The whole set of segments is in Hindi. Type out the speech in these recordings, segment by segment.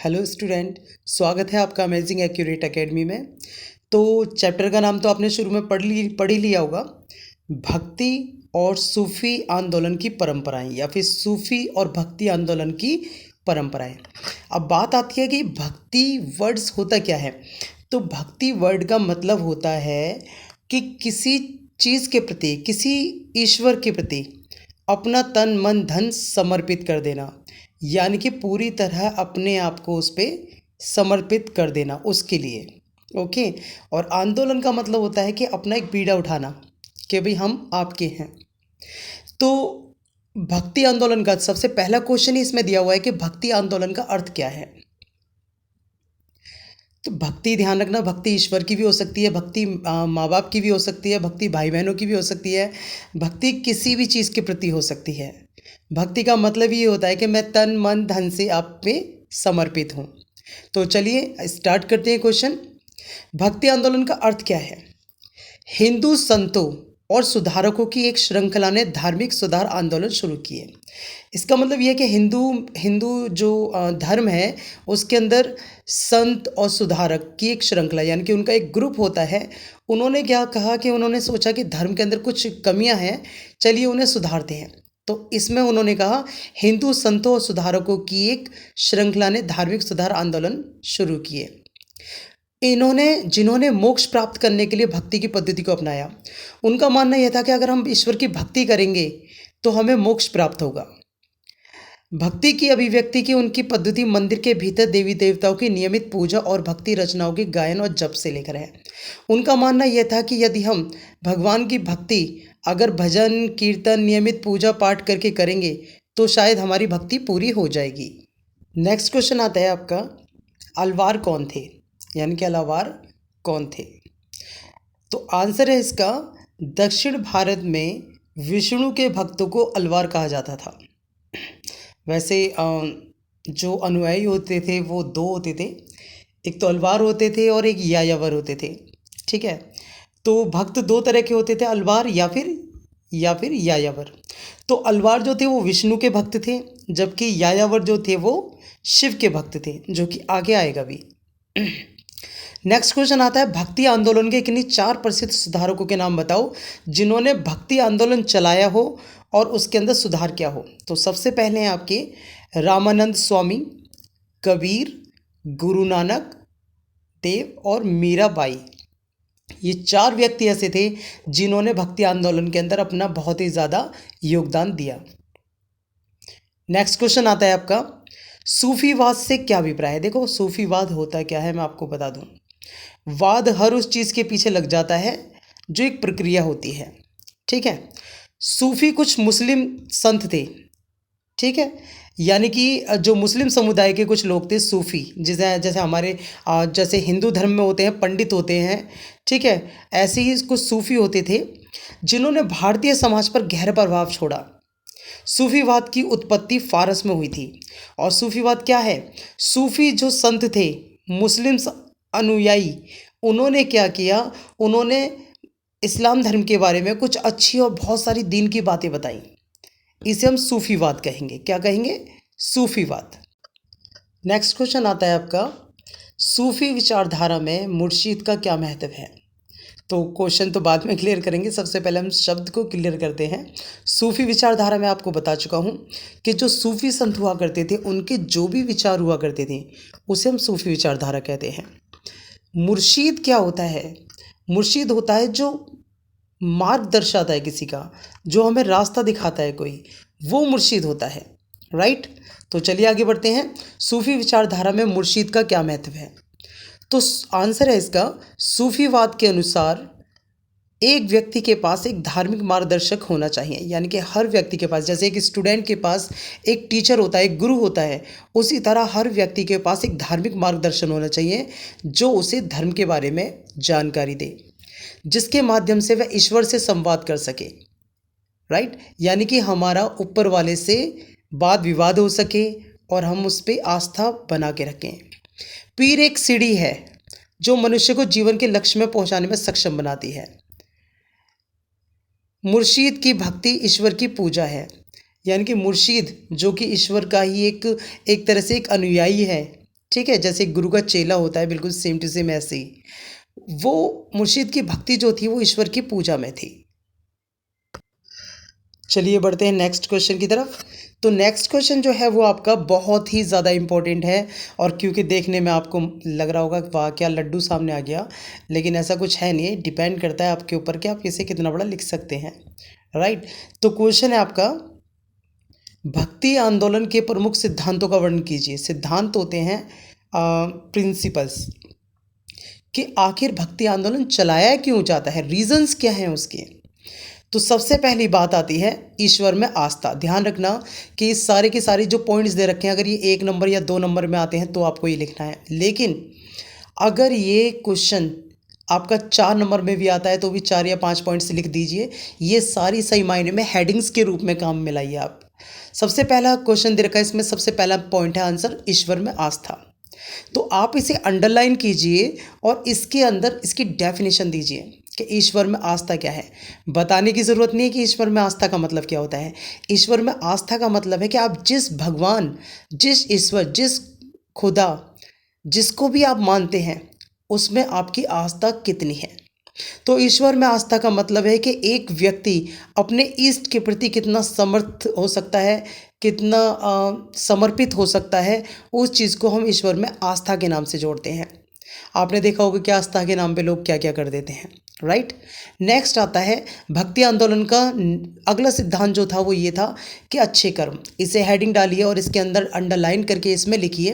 हेलो स्टूडेंट, स्वागत है आपका अमेजिंग एक्यूरेट एकेडमी में। तो चैप्टर का नाम तो आपने शुरू में पढ़ ही लिया होगा, भक्ति और सूफी आंदोलन की परंपराएं या फिर सूफी और भक्ति आंदोलन की परंपराएं। अब बात आती है कि भक्ति वर्ड्स होता क्या है। तो भक्ति वर्ड का मतलब होता है कि किसी चीज़ के प्रति, किसी ईश्वर के प्रति अपना तन मन धन समर्पित कर देना, यानी कि पूरी तरह अपने आप को उस पर समर्पित कर देना उसके लिए। ओके। और आंदोलन का मतलब होता है कि अपना एक बीड़ा उठाना कि भाई हम आपके हैं। तो भक्ति आंदोलन का सबसे पहला क्वेश्चन ही इसमें दिया हुआ है कि भक्ति आंदोलन का अर्थ क्या है। तो भक्ति, ध्यान रखना, भक्ति ईश्वर की भी हो सकती है, भक्ति माँ बाप की भी हो सकती है, भक्ति भाई बहनों की भी हो सकती है, भक्ति किसी भी चीज़ के प्रति हो सकती है। भक्ति का मतलब ये होता है कि मैं तन मन धन से आप पे समर्पित हूँ। तो चलिए स्टार्ट करते हैं क्वेश्चन। भक्ति आंदोलन का अर्थ क्या है। हिंदू संतों और सुधारकों की एक श्रृंखला ने धार्मिक सुधार आंदोलन शुरू किए। इसका मतलब यह है कि हिंदू जो धर्म है उसके अंदर संत और सुधारक की एक श्रृंखला, यानी कि उनका एक ग्रुप होता है। उन्होंने क्या कहा कि उन्होंने सोचा कि धर्म के अंदर कुछ कमियां हैं, चलिए उन्हें सुधारते हैं। तो इसमें उन्होंने कहा हिंदू संतों और सुधारकों की एक श्रृंखला ने धार्मिक सुधार आंदोलन शुरू किए। जिन्होंने मोक्ष प्राप्त करने के लिए भक्ति की पद्धति को अपनाया, उनका मानना यह था कि अगर हम ईश्वर की भक्ति करेंगे तो हमें मोक्ष प्राप्त होगा। भक्ति की अभिव्यक्ति की उनकी पद्धति मंदिर के भीतर देवी देवताओं की नियमित पूजा और भक्ति रचनाओं के गायन और जप से लेकर है। उनका मानना यह था कि यदि हम भगवान की भक्ति अगर भजन कीर्तन नियमित पूजा पाठ करके करेंगे तो शायद हमारी भक्ति पूरी हो जाएगी। नेक्स्ट क्वेश्चन आता है आपका, अलवार कौन थे, यानी कि अलवार कौन थे। तो आंसर है इसका, दक्षिण भारत में विष्णु के भक्तों को अलवार कहा जाता था। वैसे जो अनुयायी होते थे वो दो होते थे, एक तो अलवार होते थे और एक यायावर होते थे। ठीक है, तो भक्त दो तरह के होते थे, अलवार या फिर यायावर। तो अलवार जो थे वो विष्णु के भक्त थे, जबकि यायावर जो थे वो शिव के भक्त थे, जो कि आगे आएगा भी। नेक्स्ट क्वेश्चन आता है, भक्ति आंदोलन के किन्हीं 4 प्रसिद्ध सुधारकों के नाम बताओ जिन्होंने भक्ति आंदोलन चलाया हो और उसके अंदर सुधार किया हो। तो सबसे पहले हैं आपके रामानंद स्वामी, कबीर, गुरु नानक देव और मीराबाई। ये 4 व्यक्ति ऐसे थे जिन्होंने भक्ति आंदोलन के अंदर अपना बहुत ही ज़्यादा योगदान दिया। नेक्स्ट क्वेश्चन आता है आपका, सूफीवाद से क्या अभिप्राय है। देखो सूफीवाद होता क्या है मैं आपको बता दूं। वाद हर उस चीज़ के पीछे लग जाता है जो एक प्रक्रिया होती है। ठीक है, सूफी कुछ मुस्लिम संत थे। ठीक है, यानी कि जो मुस्लिम समुदाय के कुछ लोग थे सूफी, जैसे हमारे जैसे हिंदू धर्म में होते हैं पंडित होते हैं। ठीक है, ऐसे ही कुछ सूफी होते थे जिन्होंने भारतीय समाज पर गहरा प्रभाव छोड़ा। सूफीवाद की उत्पत्ति फारस में हुई थी। और सूफीवाद क्या है, सूफी जो संत थे मुस्लिम अनुयायी, उन्होंने क्या किया, उन्होंने इस्लाम धर्म के बारे में कुछ अच्छी और बहुत सारी दीन की बातें बताई। इसे हम सूफीवाद कहेंगे। क्या कहेंगे, सूफीवाद। नेक्स्ट क्वेश्चन आता है आपका, सूफी विचारधारा में मुर्शिद का क्या महत्व है। तो क्वेश्चन तो बाद में क्लियर करेंगे, सबसे पहले हम शब्द को क्लियर करते हैं। सूफी विचारधारा में आपको बता चुका हूँ कि जो सूफी संत हुआ करते थे उनके जो भी विचार हुआ करते थे उसे हम सूफी विचारधारा कहते हैं। मुर्शीद क्या होता है, मुर्शीद होता है जो मार्ग दर्शाता है किसी का, जो हमें रास्ता दिखाता है कोई, वो मुर्शीद होता है। राइट, तो चलिए आगे बढ़ते हैं। सूफी विचारधारा में मुर्शीद का क्या महत्व है। तो आंसर है इसका, सूफीवाद के अनुसार एक व्यक्ति के पास एक धार्मिक मार्गदर्शक होना चाहिए, यानी कि हर व्यक्ति के पास, जैसे एक स्टूडेंट के पास एक टीचर होता है, एक गुरु होता है, उसी तरह हर व्यक्ति के पास एक धार्मिक मार्गदर्शन होना चाहिए जो उसे धर्म के बारे में जानकारी दे, जिसके माध्यम से वह ईश्वर से संवाद कर सके। राइट, यानी कि हमारा ऊपर वाले से वाद विवाद हो सके और हम उस पर आस्था बना के रखें। पीर एक सीढ़ी है जो मनुष्य को जीवन के लक्ष्य में पहुंचाने में सक्षम बनाती है। मुर्शीद की भक्ति ईश्वर की पूजा है, यानी कि मुर्शीद जो कि ईश्वर का ही एक तरह से एक अनुयायी है, ठीक है, जैसे गुरु का चेला होता है, बिल्कुल सेम टू सेम ऐसे ही वो मुर्शिद की भक्ति जो थी वो ईश्वर की पूजा में थी। चलिए बढ़ते हैं नेक्स्ट क्वेश्चन की तरफ। तो नेक्स्ट क्वेश्चन जो है वो आपका बहुत ही ज़्यादा इम्पोर्टेंट है, और क्योंकि देखने में आपको लग रहा होगा कि वाह क्या लड्डू सामने आ गया, लेकिन ऐसा कुछ है नहीं, डिपेंड करता है आपके ऊपर कि आप इसे कितना बड़ा लिख सकते हैं। राइट, तो क्वेश्चन है आपका, भक्ति आंदोलन के प्रमुख सिद्धांतों का वर्णन कीजिए। सिद्धांत होते हैं प्रिंसिपल्स, कि आखिर भक्ति आंदोलन चलाया क्यों जाता है, रीजंस क्या हैं उसके। तो सबसे पहली बात आती है ईश्वर में आस्था। ध्यान रखना कि इस सारे के सारे जो पॉइंट्स दे रखे हैं, अगर ये 1 नंबर या 2 नंबर में आते हैं तो आपको ये लिखना है, लेकिन अगर ये क्वेश्चन आपका 4 नंबर में भी आता है तो भी 4 या 5 पॉइंट्स लिख दीजिए। ये सारी सही मायने में हेडिंग्स के रूप में काम में लाइए आप। सबसे पहला क्वेश्चन दे रखा है, इसमें सबसे पहला पॉइंट है आंसर ईश्वर में आस्था। तो आप इसे अंडरलाइन कीजिए और इसके अंदर इसकी डेफिनेशन दीजिए कि ईश्वर में आस्था क्या है। बताने की ज़रूरत नहीं है कि ईश्वर में आस्था का मतलब क्या होता है। ईश्वर में आस्था का मतलब है कि आप जिस भगवान, जिस ईश्वर, जिस खुदा, जिसको भी आप मानते हैं उसमें आपकी आस्था कितनी है। तो ईश्वर में आस्था का मतलब है कि एक व्यक्ति अपने इष्ट के प्रति कितना समर्थ हो सकता है, कितना समर्पित हो सकता है, उस चीज़ को हम ईश्वर में आस्था के नाम से जोड़ते हैं। आपने देखा होगा कि आस्था के नाम पे लोग क्या क्या कर देते हैं। राइट, नेक्स्ट आता है भक्ति आंदोलन का अगला सिद्धांत जो था वो ये था कि अच्छे कर्म। इसे हेडिंग डालिए और इसके अंदर अंडरलाइन करके इसमें लिखिए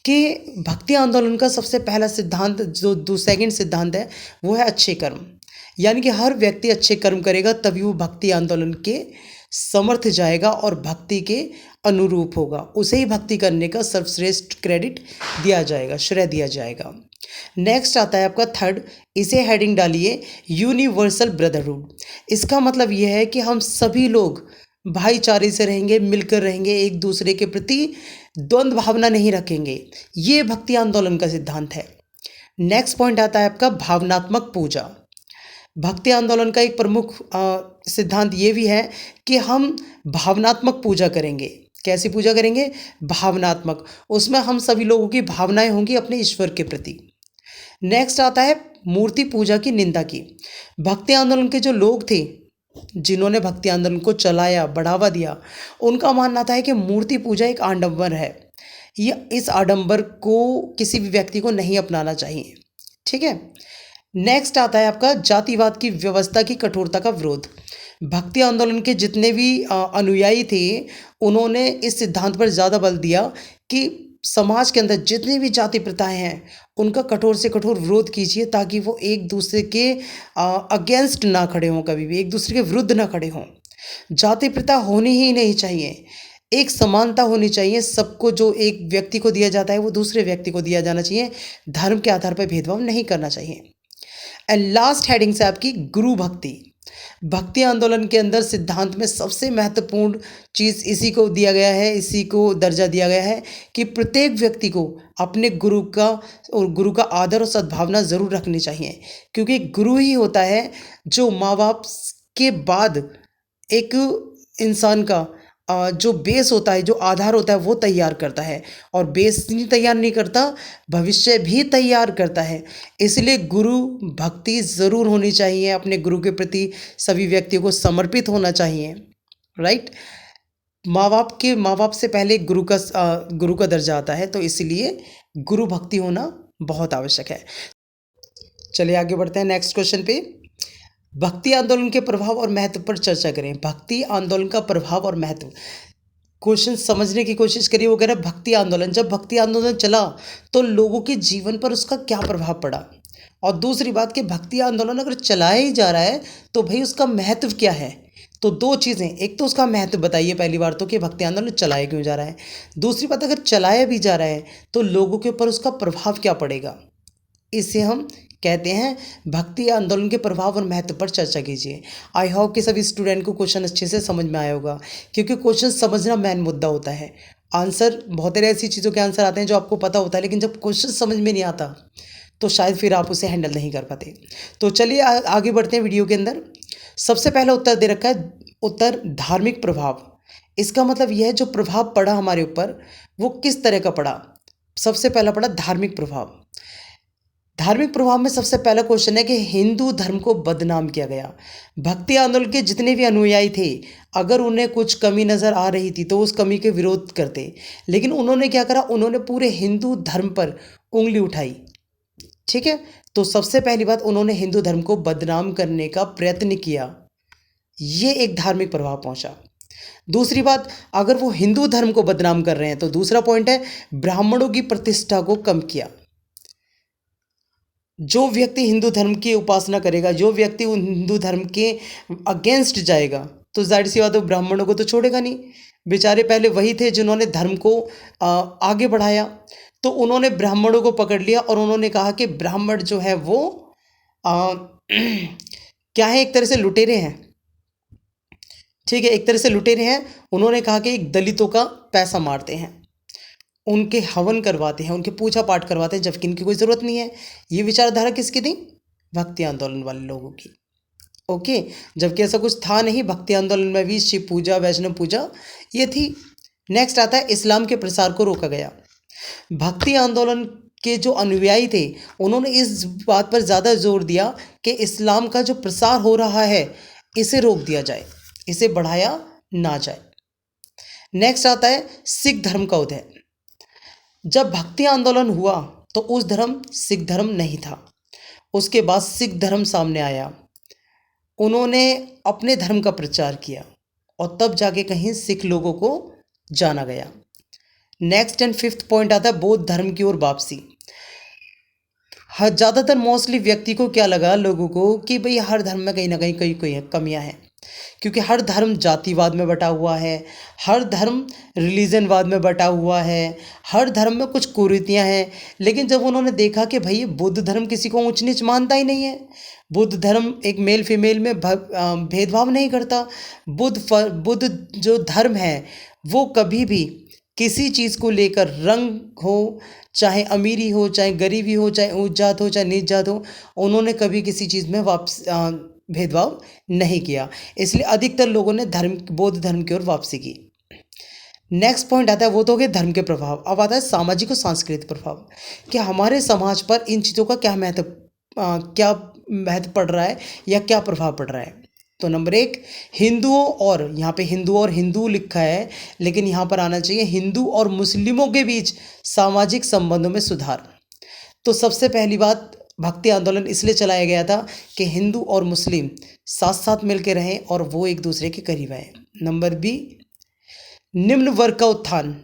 कि भक्ति आंदोलन का सबसे पहला सिद्धांत जो सेकंड सिद्धांत है वो है अच्छे कर्म। यानी कि हर व्यक्ति अच्छे कर्म करेगा तभी वो भक्ति आंदोलन के समर्थ जाएगा और भक्ति के अनुरूप होगा, उसे ही भक्ति करने का सर्वश्रेष्ठ क्रेडिट दिया जाएगा, श्रेय दिया जाएगा। नेक्स्ट आता है आपका थर्ड, इसे हेडिंग डालिए यूनिवर्सल ब्रदरहुड। इसका मतलब यह है कि हम सभी लोग भाईचारे से रहेंगे, मिलकर रहेंगे, एक दूसरे के प्रति द्वंद्व भावना नहीं रखेंगे। ये भक्ति आंदोलन का सिद्धांत है। नेक्स्ट पॉइंट आता है आपका भावनात्मक पूजा। भक्ति आंदोलन का एक प्रमुख सिद्धांत ये भी है कि हम भावनात्मक पूजा करेंगे। कैसी पूजा करेंगे? भावनात्मक। उसमें हम सभी लोगों की भावनाएं होंगी अपने ईश्वर के प्रति। नेक्स्ट आता है मूर्ति पूजा की निंदा की। भक्ति आंदोलन के जो लोग थे जिन्होंने भक्ति आंदोलन को चलाया, बढ़ावा दिया, उनका मानना था कि मूर्ति पूजा एक आडंबर है, या इस आडंबर को किसी भी व्यक्ति को नहीं अपनाना चाहिए। ठीक है। नेक्स्ट आता है आपका जातिवाद की व्यवस्था की कठोरता का विरोध। भक्ति आंदोलन के जितने भी अनुयायी थे उन्होंने इस सिद्धांत पर ज़्यादा बल दिया कि समाज के अंदर जितनी भी जाति प्रथाएं हैं उनका कठोर से कठोर विरोध कीजिए, ताकि वो एक दूसरे के अगेंस्ट ना खड़े हों, कभी भी एक दूसरे के विरुद्ध ना खड़े हों। जाति प्रथा होनी ही नहीं चाहिए, एक समानता होनी चाहिए। सबको जो एक व्यक्ति को दिया जाता है वो दूसरे व्यक्ति को दिया जाना चाहिए। धर्म के आधार पर भेदभाव नहीं करना चाहिए। एंड लास्ट हेडिंग से आपकी गुरु भक्ति। भक्ति आंदोलन के अंदर सिद्धांत में सबसे महत्वपूर्ण चीज़ इसी को दिया गया है, इसी को दर्जा दिया गया है कि प्रत्येक व्यक्ति को अपने गुरु का आदर और सद्भावना ज़रूर रखनी चाहिए, क्योंकि गुरु ही होता है जो माँ बाप के बाद एक इंसान का जो बेस होता है, जो आधार होता है वो तैयार करता है, और बेस नहीं तैयार नहीं करता, भविष्य भी तैयार करता है। इसलिए गुरु भक्ति ज़रूर होनी चाहिए, अपने गुरु के प्रति सभी व्यक्तियों को समर्पित होना चाहिए। राइट, माँ बाप से पहले गुरु का दर्जा आता है, तो इसलिए गुरु भक्ति होना बहुत आवश्यक है। चलिए आगे बढ़ते हैं नेक्स्ट क्वेश्चन पे। भक्ति आंदोलन के प्रभाव और महत्व पर चर्चा करें। भक्ति आंदोलन का प्रभाव और महत्व, क्वेश्चन समझने की कोशिश करिए। वो कह रहा है भक्ति आंदोलन, जब भक्ति आंदोलन चला तो लोगों के जीवन पर उसका क्या प्रभाव पड़ा, और दूसरी बात कि भक्ति आंदोलन अगर चलाया ही जा रहा है तो भाई उसका महत्व क्या है। तो दो चीज़ें, एक तो उसका महत्व बताइए पहली बार तो कि भक्ति आंदोलन चलाया क्यों जा रहा है, दूसरी बात अगर चलाया भी जा रहा है तो लोगों के ऊपर उसका प्रभाव क्या पड़ेगा। इसे हम कहते हैं भक्ति आंदोलन के प्रभाव और महत्व पर चर्चा कीजिए। आई होप कि सभी स्टूडेंट को क्वेश्चन अच्छे से समझ में आया होगा, क्योंकि क्वेश्चन समझना मेन मुद्दा होता है। आंसर बहुत सारी ऐसी चीज़ों के आंसर आते हैं जो आपको पता होता है, लेकिन जब क्वेश्चन समझ में नहीं आता तो शायद फिर आप उसे हैंडल नहीं कर पाते। तो चलिए आगे बढ़ते हैं वीडियो के अंदर। सबसे पहला उत्तर दे रखा है, उत्तर धार्मिक प्रभाव। इसका मतलब यह है जो प्रभाव पड़ा हमारे ऊपर वो किस तरह का पड़ा। सबसे पहला पड़ा धार्मिक प्रभाव। धार्मिक प्रभाव में सबसे पहला क्वेश्चन है कि हिंदू धर्म को बदनाम किया गया। भक्ति आंदोलन के जितने भी अनुयायी थे, अगर उन्हें कुछ कमी नज़र आ रही थी तो उस कमी के विरोध करते, लेकिन उन्होंने क्या करा, उन्होंने पूरे हिंदू धर्म पर उंगली उठाई। ठीक है, तो सबसे पहली बात, उन्होंने हिंदू धर्म को बदनाम करने का प्रयत्न किया, ये एक धार्मिक प्रभाव पहुंचा। दूसरी बात, अगर वो हिंदू धर्म को बदनाम कर रहे हैं तो दूसरा पॉइंट है, ब्राह्मणों की प्रतिष्ठा को कम किया। जो व्यक्ति हिंदू धर्म की उपासना करेगा, जो व्यक्ति उन हिंदू धर्म के अगेंस्ट जाएगा, तो जाहिर सी बात है ब्राह्मणों को तो छोड़ेगा नहीं। बेचारे पहले वही थे जिन्होंने धर्म को आगे बढ़ाया, तो उन्होंने ब्राह्मणों को पकड़ लिया और उन्होंने कहा कि ब्राह्मण जो है वो क्या है, एक तरह से लुटेरे हैं। ठीक है, एक तरह से लुटेरे हैं। उन्होंने कहा कि एक दलितों का पैसा मारते हैं, उनके हवन करवाते हैं, उनके पूजा पाठ करवाते हैं, जबकि इनकी कोई ज़रूरत नहीं है। ये विचारधारा किसकी थी? भक्ति आंदोलन वाले लोगों की। ओके, जबकि ऐसा कुछ था नहीं। भक्ति आंदोलन में भी शिव पूजा, वैष्णव पूजा ये थी। नेक्स्ट आता है, इस्लाम के प्रसार को रोका गया। भक्ति आंदोलन के जो अनुयायी थे, उन्होंने इस बात पर ज़्यादा जोर दिया कि इस्लाम का जो प्रसार हो रहा है इसे रोक दिया जाए, इसे बढ़ाया ना जाए। नेक्स्ट आता है सिख धर्म का उदय। जब भक्ति आंदोलन हुआ तो उस धर्म सिख धर्म नहीं था, उसके बाद सिख धर्म सामने आया, उन्होंने अपने धर्म का प्रचार किया और तब जाके कहीं सिख लोगों को जाना गया। नेक्स्ट एंड फिफ्थ पॉइंट आता है बौद्ध धर्म की ओर वापसी। ज़्यादातर मोस्टली व्यक्ति को क्या लगा, लोगों को, कि भाई हर धर्म में कहीं ना कहीं कोई कमियां हैं, क्योंकि हर धर्म जातिवाद में बटा हुआ है, हर धर्म रिलीजनवाद में बटा हुआ है, हर धर्म में कुछ कुरीतियाँ हैं। लेकिन जब उन्होंने देखा कि भाई बुद्ध धर्म किसी को ऊंच नीच मानता ही नहीं है, बुद्ध धर्म एक मेल फीमेल में भेदभाव नहीं करता, बुद्ध जो धर्म है वो कभी भी किसी चीज़ को लेकर, रंग हो, चाहे अमीरी हो, चाहे गरीबी हो, चाहे ऊंच जात हो, चाहे नीच जात हो, उन्होंने कभी किसी चीज़ में भेदभाव नहीं किया। इसलिए अधिकतर लोगों ने बौद्ध धर्म की ओर वापसी की। नेक्स्ट पॉइंट आता है, वो तो हो गए धर्म के प्रभाव। अब आता है सामाजिक और सांस्कृतिक प्रभाव, कि हमारे समाज पर इन चीज़ों का क्या महत्व पड़ रहा है या क्या प्रभाव पड़ रहा है। तो नंबर एक, हिंदुओं और, यहाँ पे हिंदू और हिंदू लिखा है, लेकिन यहाँ पर आना चाहिए हिंदू और मुस्लिमों के बीच सामाजिक संबंधों में सुधार। तो सबसे पहली बात, भक्ति आंदोलन इसलिए चलाया गया था कि हिंदू और मुस्लिम साथ साथ मिलकर रहें और वो एक दूसरे के करीब आए। नंबर बी, निम्न वर्ग का उत्थान।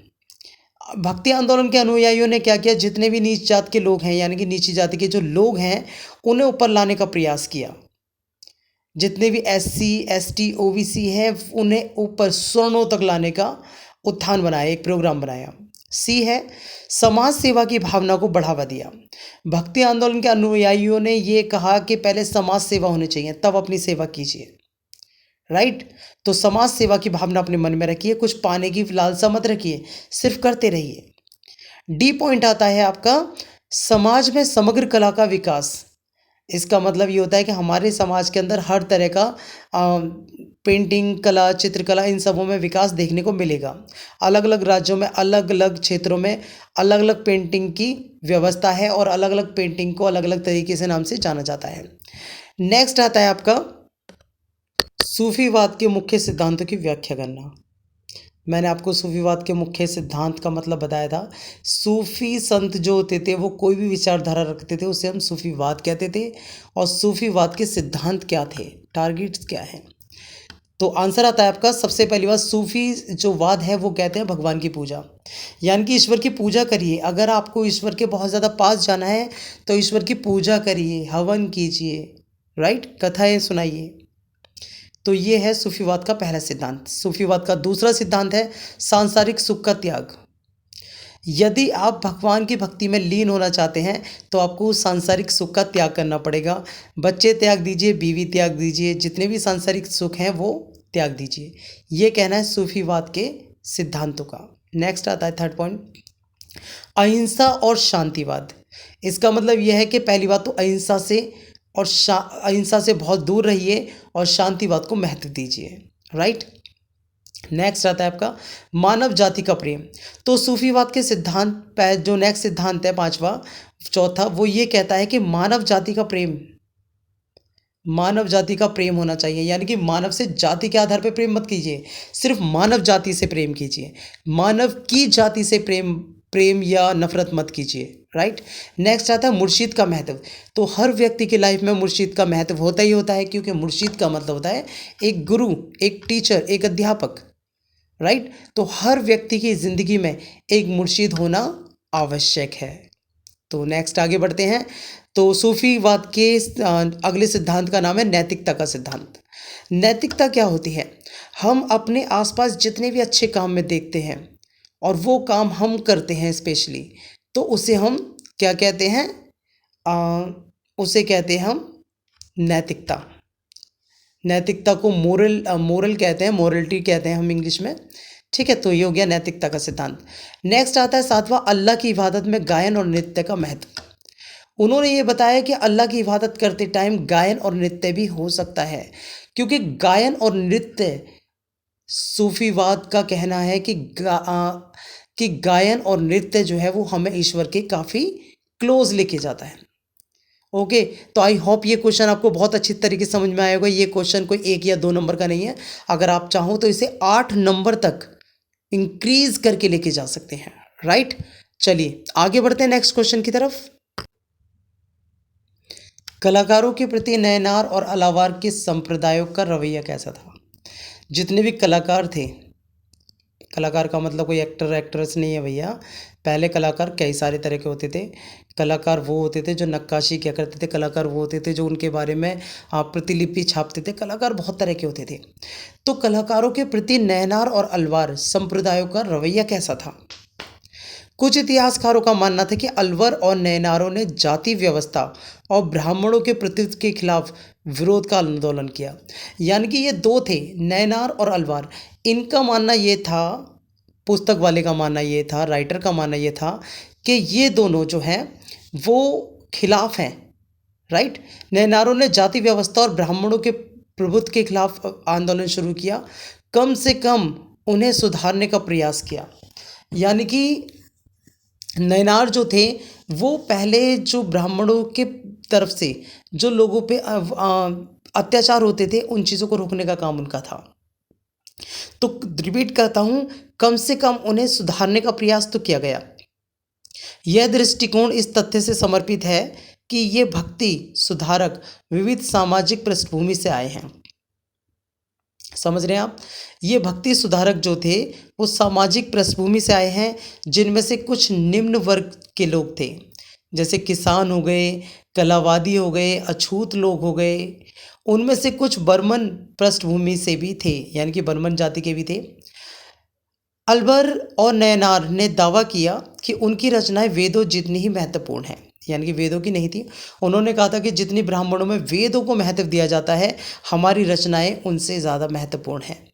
भक्ति आंदोलन के अनुयायियों ने क्या किया, जितने भी नीच जात के लोग हैं, यानी कि नीची जाति के जो लोग हैं, उन्हें ऊपर लाने का प्रयास किया। जितने भी SC ST OBC हैं, उन्हें ऊपर स्वर्णों तक लाने का उत्थान बनाया, एक प्रोग्राम बनाया। सी है समाज सेवा की भावना को बढ़ावा दिया। भक्ति आंदोलन के अनुयायियों ने ये कहा कि पहले समाज सेवा होनी चाहिए, तब अपनी सेवा कीजिए। राइट, तो समाज सेवा की भावना अपने मन में रखिए, कुछ पाने की लालसा मत रखिए, सिर्फ करते रहिए। डी पॉइंट आता है आपका समाज में समग्र कला का विकास। इसका मतलब ये होता है कि हमारे समाज के अंदर हर तरह का पेंटिंग कला, चित्रकला, इन सबों में विकास देखने को मिलेगा। अलग अलग राज्यों में, अलग अलग क्षेत्रों में अलग अलग पेंटिंग की व्यवस्था है और अलग अलग पेंटिंग को अलग अलग तरीके से नाम से जाना जाता है। नेक्स्ट आता है आपका सूफीवाद के मुख्य सिद्धांतों की व्याख्या करना। मैंने आपको सूफीवाद के मुख्य सिद्धांत का मतलब बताया था। सूफी संत जो होते थे वो कोई भी विचारधारा रखते थे, उसे हम सूफीवाद कहते थे। और सूफीवाद के सिद्धांत क्या थे, टारगेट्स क्या हैं? तो आंसर आता है आपका, सबसे पहली बात, सूफी जो वाद है वो कहते हैं भगवान की पूजा, यानी कि ईश्वर की पूजा करिए। अगर आपको ईश्वर के बहुत ज़्यादा पास जाना है तो ईश्वर की पूजा करिए, हवन कीजिए, राइट, कथाएँ सुनाइए। तो ये है सूफीवाद का पहला सिद्धांत। सूफीवाद का दूसरा सिद्धांत है सांसारिक सुख का त्याग। यदि आप भगवान की भक्ति में लीन होना चाहते हैं तो आपको सांसारिक सुख का त्याग करना पड़ेगा। बच्चे त्याग दीजिए, बीवी त्याग दीजिए, जितने भी सांसारिक सुख हैं वो त्याग दीजिए। ये कहना है सूफीवाद के सिद्धांतों का। नेक्स्ट आता है थर्ड पॉइंट, अहिंसा और शांतिवाद। इसका मतलब यह है कि पहली बात तो अहिंसा से बहुत दूर रहिए और शांतिवाद को महत्व दीजिए। राइट, नेक्स्ट आता है आपका मानव जाति का प्रेम। तो सूफीवाद के सिद्धांत जो नेक्स्ट सिद्धांत है पांचवा चौथा, वो ये कहता है कि मानव जाति का प्रेम होना चाहिए, यानी कि मानव से जाति के आधार पर प्रेम मत कीजिए, सिर्फ मानव जाति से प्रेम कीजिए, मानव की जाति से प्रेम या नफरत मत कीजिए। राइट। नेक्स्ट आता है मुर्शिद का महत्व। तो हर व्यक्ति की लाइफ में मुर्शिद का महत्व होता ही होता है, क्योंकि मुर्शिद का मतलब होता है एक गुरु, एक टीचर, एक अध्यापक। राइट। तो हर व्यक्ति की ज़िंदगी में एक मुर्शिद होना आवश्यक है। तो नेक्स्ट आगे बढ़ते हैं। तो सूफीवाद के अगले सिद्धांत का नाम है नैतिकता का सिद्धांत। नैतिकता क्या होती है? हम अपने आसपास जितने भी अच्छे काम में देखते हैं और वो काम हम करते हैं स्पेशली, तो उसे हम क्या कहते हैं? उसे कहते हैं हम नैतिकता। नैतिकता को मोरल कहते हैं, मोरलिटी कहते हैं हम इंग्लिश में। ठीक है, तो ये हो गया नैतिकता का सिद्धांत। नेक्स्ट आता है सातवां, अल्लाह की इबादत में गायन और नृत्य का महत्व। उन्होंने ये बताया कि अल्लाह की इबादत करते टाइम गायन और नृत्य भी हो सकता है, क्योंकि गायन और नृत्य, सूफीवाद का कहना है कि गायन और नृत्य जो है वो हमें ईश्वर के काफ़ी क्लोज लेके जाता है। ओके, तो आई होप ये क्वेश्चन आपको बहुत अच्छी तरीके से समझ में आएगा। ये क्वेश्चन कोई 1 या 2 नंबर का नहीं है, अगर आप चाहो तो इसे 8 नंबर तक इंक्रीज करके लेके जा सकते हैं। राइट, चलिए आगे बढ़ते हैं नेक्स्ट क्वेश्चन की तरफ। कलाकारों के प्रति नैनार और अलावार के संप्रदायों का रवैया कैसा था? जितने भी कलाकार थे, कलाकार का मतलब कोई एक्टर एक्ट्रेस नहीं है भैया, पहले कलाकार कई सारे तरह के होते थे। कलाकार वो होते थे जो नक्काशी क्या करते थे, कलाकार वो होते थे जो उनके बारे में प्रतिलिपि छापते थे, कलाकार बहुत तरह के होते थे। तो कलाकारों के प्रति नैनार और अलवार संप्रदायों का रवैया कैसा था? कुछ इतिहासकारों का मानना था कि अलवर और नैनारों ने जाति व्यवस्था और ब्राह्मणों के प्रतिनिधित्व के खिलाफ विरोध का आंदोलन किया। यानी कि ये दो थे, नैनार और अलवर। इनका मानना ये था, पुस्तक वाले का मानना ये था, राइटर का मानना ये था कि ये दोनों जो हैं वो खिलाफ हैं। राइट। नैनारों ने जाति व्यवस्था और ब्राह्मणों के प्रभुत्व के खिलाफ आंदोलन शुरू किया, कम से कम उन्हें सुधारने का प्रयास किया। यानी कि नैनार जो थे वो पहले जो ब्राह्मणों के तरफ से जो लोगों पे अत्याचार होते थे उन चीज़ों को रोकने का काम उनका था। तो रिपीट करता हूँ, कम से कम उन्हें सुधारने का प्रयास तो किया गया। यह दृष्टिकोण इस तथ्य से समर्पित है कि ये भक्ति सुधारक विविध सामाजिक पृष्ठभूमि से आए हैं। समझ रहे हैं आप? ये भक्ति सुधारक जो थे वो सामाजिक पृष्ठभूमि से आए हैं, जिनमें से कुछ निम्न वर्ग के लोग थे, जैसे किसान हो गए, कलावादी हो गए, अछूत लोग हो गए। उनमें से कुछ बर्मन पृष्ठभूमि से भी थे, यानी कि बर्मन जाति के भी थे। अलवर और नैनार ने दावा किया कि उनकी रचनाएं वेदों जितनी ही महत्वपूर्ण हैं, यानी कि वेदों की नहीं थी। उन्होंने कहा था कि जितनी ब्राह्मणों में वेदों को महत्व दिया जाता है, हमारी रचनाएं उनसे ज़्यादा महत्वपूर्ण हैं।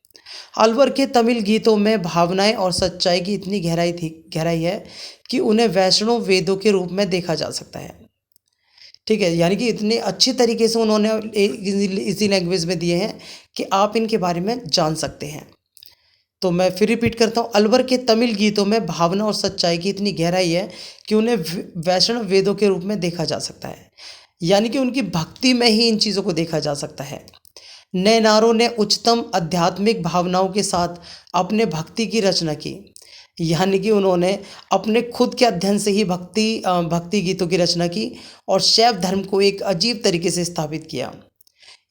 अलवर के तमिल गीतों में भावनाएं और सच्चाई की इतनी गहराई है कि उन्हें वैष्णव वेदों के रूप में देखा जा सकता है। ठीक है, यानी कि इतने अच्छी तरीके से उन्होंने इसी लैंग्वेज में दिए हैं कि आप इनके बारे में जान सकते हैं। तो मैं फिर रिपीट करता हूँ, अलवर के तमिल गीतों में भावना और सच्चाई की इतनी गहराई है कि उन्हें वैष्णव वेदों के रूप में देखा जा सकता है, यानी कि उनकी भक्ति में ही इन चीज़ों को देखा जा सकता है। नैनारों ने उच्चतम आध्यात्मिक भावनाओं के साथ अपने भक्ति की रचना की, यानी कि उन्होंने अपने खुद के अध्ययन से ही भक्ति गीतों की रचना की और शैव धर्म को एक अजीब तरीके से स्थापित किया।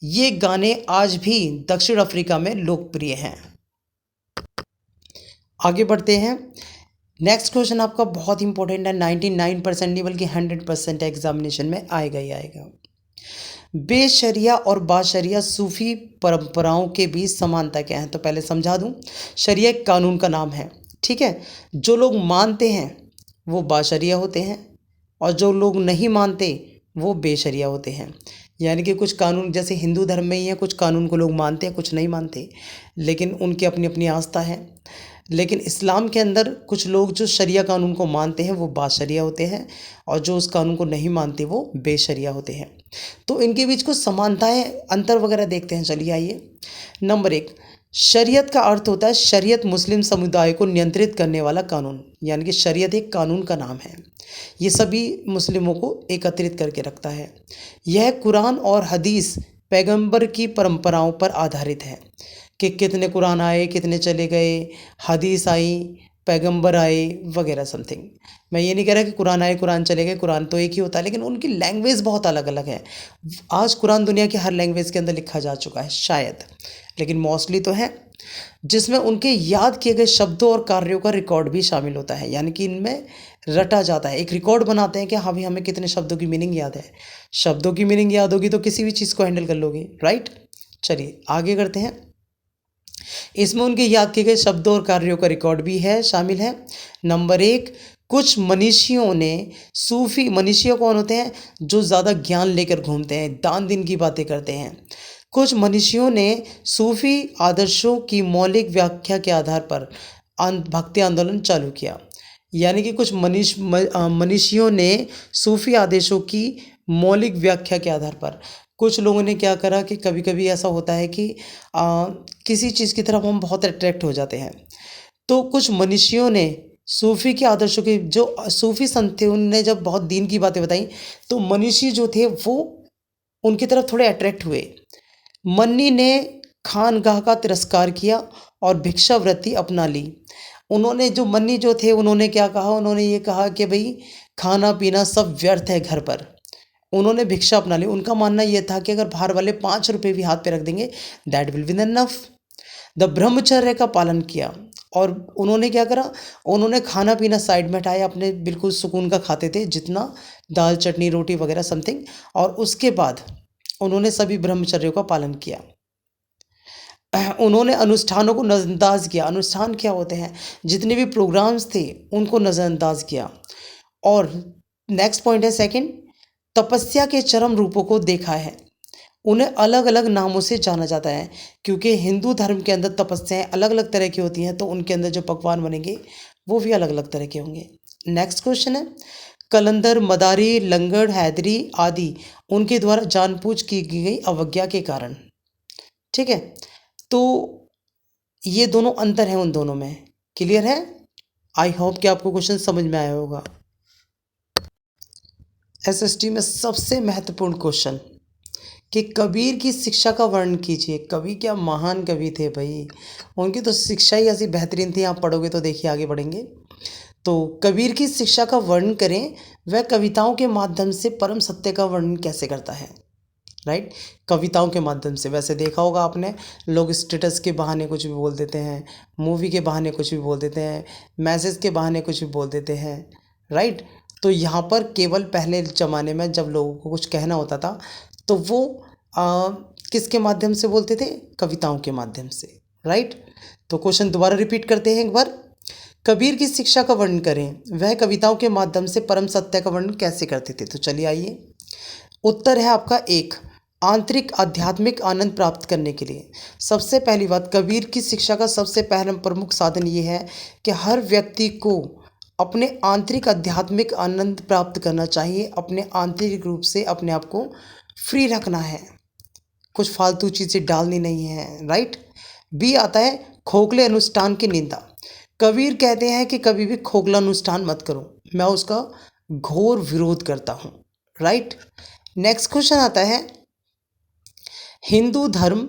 ये गाने आज भी दक्षिण अफ्रीका में लोकप्रिय हैं। आगे बढ़ते हैं। नेक्स्ट क्वेश्चन आपका बहुत इंपॉर्टेंट है, 99% नहीं बल्कि 100% एग्जामिनेशन में आएगा ही आएगा। बेशरिया और बाशरिया सूफी परंपराओं के बीच समानता क्या है? तो पहले समझा दूं, शरिया एक कानून का नाम है। ठीक है, जो लोग मानते हैं वो बाशरिया होते हैं और जो लोग नहीं मानते वो बेशरिया होते हैं। यानी कि कुछ कानून जैसे हिंदू धर्म में ही है, कुछ कानून को लोग मानते हैं, कुछ नहीं मानते, लेकिन उनकी अपनी अपनी आस्था है। लेकिन इस्लाम के अंदर कुछ लोग जो शरिया कानून को मानते हैं वो बाशरिया होते हैं और जो उस कानून को नहीं मानते वो बेशरिया होते हैं। तो इनके बीच कुछ समानताएं, अंतर वगैरह देखते हैं। चलिए आइए। नंबर 1, शरीयत का अर्थ होता है शरीयत मुस्लिम समुदाय को नियंत्रित करने वाला कानून, यानी कि शरीयत एक कानून का नाम है। ये सभी मुस्लिमों को एकत्रित करके रखता है। यह कुरान और हदीस पैगंबर की परंपराओं पर आधारित है कि कितने कुरान आए, कितने चले गए, हदीस आई, पैगंबर आए वगैरह समथिंग। मैं ये नहीं कह रहा कि कुरान आए कुरान चले गए, कुरान तो एक ही होता है, लेकिन उनकी लैंग्वेज बहुत अलग अलग है। आज कुरान दुनिया की हर लैंग्वेज के अंदर लिखा जा चुका है शायद, लेकिन मोस्टली तो है, जिसमें उनके याद किए गए शब्दों और कार्यों का रिकॉर्ड भी शामिल होता है। यानी कि इनमें रटा जाता है, एक रिकॉर्ड बनाते हैं कि हाँ भाई हमें कितने शब्दों की मीनिंग याद है। शब्दों की मीनिंग याद होगी तो किसी भी चीज़ को हैंडल कर लोगे, राइट। चलिए आगे करते हैं। इसमें उनके याद किए गए शब्दों और कार्यों का रिकॉर्ड भी है, शामिल है। नंबर 1, कुछ मनीषियों ने सूफी, मनीषियों कौन होते हैं? जो ज़्यादा ज्ञान लेकर घूमते हैं, दान दिन की बातें करते हैं। कुछ मनीषियों ने सूफी आदर्शों की मौलिक व्याख्या के आधार पर भक्ति आंदोलन चालू किया। यानी कि कुछ मनीषियों ने सूफी आदेशों की मौलिक व्याख्या के आधार पर, कुछ लोगों ने क्या करा कि कभी कभी ऐसा होता है कि किसी चीज़ की तरफ हम बहुत अट्रैक्ट हो जाते हैं, तो कुछ मनीषियों ने सूफी के आदर्शों के, जो सूफी संत थे उनने जब बहुत दीन की बातें बताई, तो मनीषी जो थे वो उनकी तरफ थोड़े अट्रैक्ट हुए। मन्नी ने खानगाह का तिरस्कार किया और भिक्षावृत्ति अपना ली। उन्होंने, जो मन्नी जो थे, उन्होंने क्या कहा? उन्होंने ये कहा कि भाई खाना पीना सब व्यर्थ है घर पर। उन्होंने भिक्षा अपना ली। उनका मानना ये था कि अगर बाहर वाले 5 रुपये भी हाथ पे रख देंगे, that will be enough. The ब्रह्मचर्य का पालन किया। और उन्होंने क्या करा? उन्होंने खाना पीना साइड में हटाया, अपने बिल्कुल सुकून का खाते थे, जितना दाल चटनी रोटी वगैरह समथिंग, और उसके बाद उन्होंने सभी ब्रह्मचर्यों का पालन किया। उन्होंने अनुष्ठानों को नज़रअंदाज किया। अनुष्ठान क्या होते हैं? जितने भी प्रोग्राम्स थे उनको नज़रअंदाज किया। और नेक्स्ट पॉइंट है सेकंड, तपस्या के चरम रूपों को देखा है। उन्हें अलग अलग नामों से जाना जाता है, क्योंकि हिंदू धर्म के अंदर तपस्याएं अलग अलग तरह की होती हैं, तो उनके अंदर जो पकवान बनेंगे वो भी अलग अलग तरह के होंगे। नेक्स्ट क्वेश्चन है, कलंदर, मदारी, लंगड़, हैदरी आदि उनके द्वारा जानबूझ की गई अवज्ञा के कारण। ठीक है, तो ये दोनों अंतर हैं उन दोनों में। क्लियर है? आई होप कि आपको क्वेश्चन समझ में आया होगा। एसएसटी में सबसे महत्वपूर्ण क्वेश्चन कि कबीर की शिक्षा का वर्णन कीजिए। कवि क्या महान कवि थे भाई, उनकी तो शिक्षा ही ऐसी बेहतरीन थी, आप पढ़ोगे तो देखिए आगे बढ़ेंगे। तो कबीर की शिक्षा का वर्णन करें, वह कविताओं के माध्यम से परम सत्य का वर्णन कैसे करता है, राइट। कविताओं के माध्यम से, वैसे देखा होगा आपने, लोग स्टेटस के बहाने कुछ भी बोल देते हैं, मूवी के बहाने कुछ भी बोल देते हैं, मैसेज के बहाने कुछ भी बोल देते हैं, राइट। तो यहाँ पर केवल पहले ज़माने में जब लोगों को कुछ कहना होता था तो वो किसके माध्यम से बोलते थे? कविताओं के माध्यम से, राइट। तो क्वेश्चन दोबारा रिपीट करते हैं एक बार। कबीर की शिक्षा का वर्णन करें, वह कविताओं के माध्यम से परम सत्य का वर्णन कैसे करते थे? तो चलिए आइए, उत्तर है आपका 1, आंतरिक आध्यात्मिक आनंद प्राप्त करने के लिए। सबसे पहली बात, कबीर की शिक्षा का सबसे पहला प्रमुख साधन ये है कि हर व्यक्ति को अपने आंतरिक आध्यात्मिक आनंद प्राप्त करना चाहिए, अपने आंतरिक रूप से अपने आप को फ्री रखना है, कुछ फालतू चीज़ें डालनी नहीं है, राइट। बी आता है खोखले अनुष्ठान की निंदा। कबीर कहते हैं कि कभी भी खोखला अनुष्ठान मत करो, मैं उसका घोर विरोध करता हूँ, राइट। नेक्स्ट क्वेश्चन आता है हिंदू धर्म,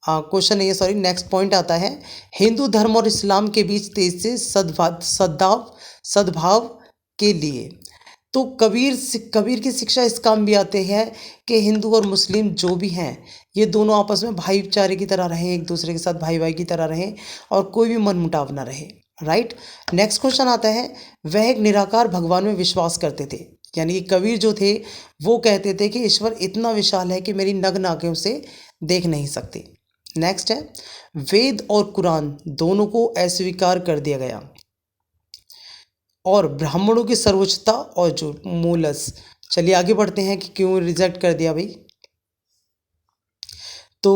क्वेश्चन नहीं है सॉरी, नेक्स्ट पॉइंट आता है हिंदू धर्म और इस्लाम के बीच तेज से सद्भाव के लिए। तो कबीर की शिक्षा इस काम भी आते हैं कि हिंदू और मुस्लिम जो भी हैं ये दोनों आपस में भाईचारे की तरह रहें, एक दूसरे के साथ भाई भाई की तरह रहें और कोई भी मनमुटाव ना रहे, राइट। नेक्स्ट क्वेश्चन आता है वह एक निराकार भगवान में विश्वास करते थे। यानी कि कबीर जो थे वो कहते थे कि ईश्वर इतना विशाल है कि मेरी नग्न आंखें उसे देख नहीं सकती। नेक्स्ट है वेद और कुरान दोनों को अस्वीकार कर दिया गया और ब्राह्मणों की सर्वोच्चता और जो मूलस। चलिए आगे बढ़ते हैं कि क्यों रिजेक्ट कर दिया भाई। तो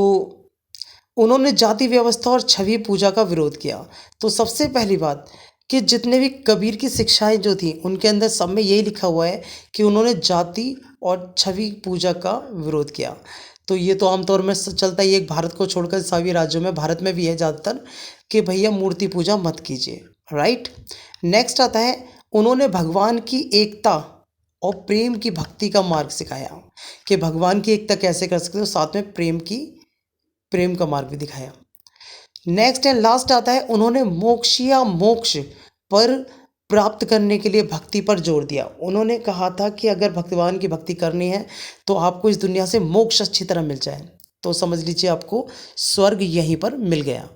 उन्होंने जाति व्यवस्था और छवि पूजा का विरोध किया। तो सबसे पहली बात कि जितने भी कबीर की शिक्षाएं जो थी उनके अंदर सब में यही लिखा हुआ है कि उन्होंने जाति और छवि पूजा का विरोध किया। तो ये तो आमतौर में चलता ही, एक भारत को छोड़कर सभी राज्यों में, भारत में भी है ज़्यादातर, कि भैया मूर्ति पूजा मत कीजिए। राइट। नेक्स्ट आता है, उन्होंने भगवान की एकता और प्रेम की भक्ति का मार्ग सिखाया, कि भगवान की एकता कैसे कर सकते हो, साथ में प्रेम का मार्ग भी दिखाया। नेक्स्ट एंड लास्ट आता है, उन्होंने मोक्ष या मोक्ष पर प्राप्त करने के लिए भक्ति पर जोर दिया। उन्होंने कहा था कि अगर भगवान की भक्ति करनी है तो आपको इस दुनिया से मोक्ष अच्छी तरह मिल जाए, तो समझ लीजिए आपको स्वर्ग यहीं पर मिल गया।